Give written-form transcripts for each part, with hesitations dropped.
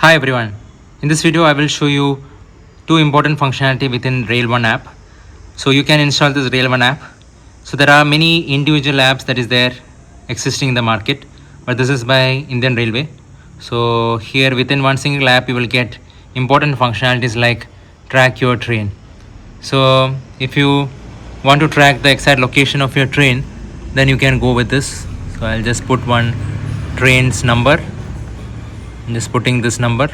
Hi everyone. In this video I will show you two important functionality within Rail1 app. So you can install this Rail1 app. So there are many individual apps that is there existing in the market, but this is by Indian Railway. So here within one single app you will get important functionalities like track your train. So if you want to track the exact location of your train, then you can go with this. So I'll just put one train's number. I'm just putting this number.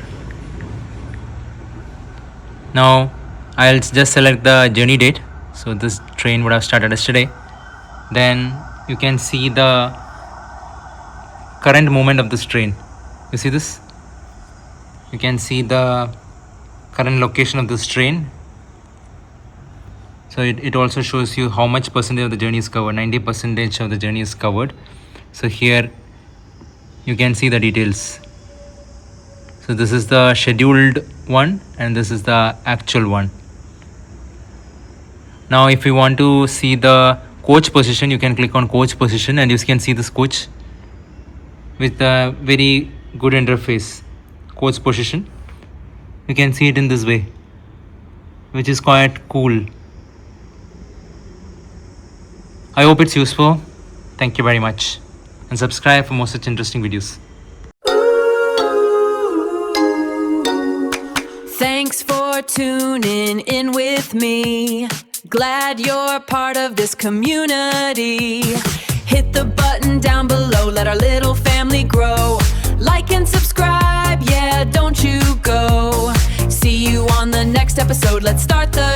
Now I'll just select the journey date. So this train would have started yesterday. Then you can see the current movement of this train. You see this? You can see the current location of this train. So it also shows you how much percentage of the journey is covered. 90% of the journey is covered. So here you can see the details. So this is the scheduled one and this is the actual one. Now if you want to see the coach position, you can click on coach position and you can see this coach with a very good interface. Coach position, you can see it in this way, which is quite cool. I hope it's useful. Thank you very much and subscribe for more such interesting videos. Thanks for tuning in with me. Glad you're part of this community. Hit the button down below, let our little family grow. Like and subscribe, yeah, don't you go. See you on the next episode, let's start the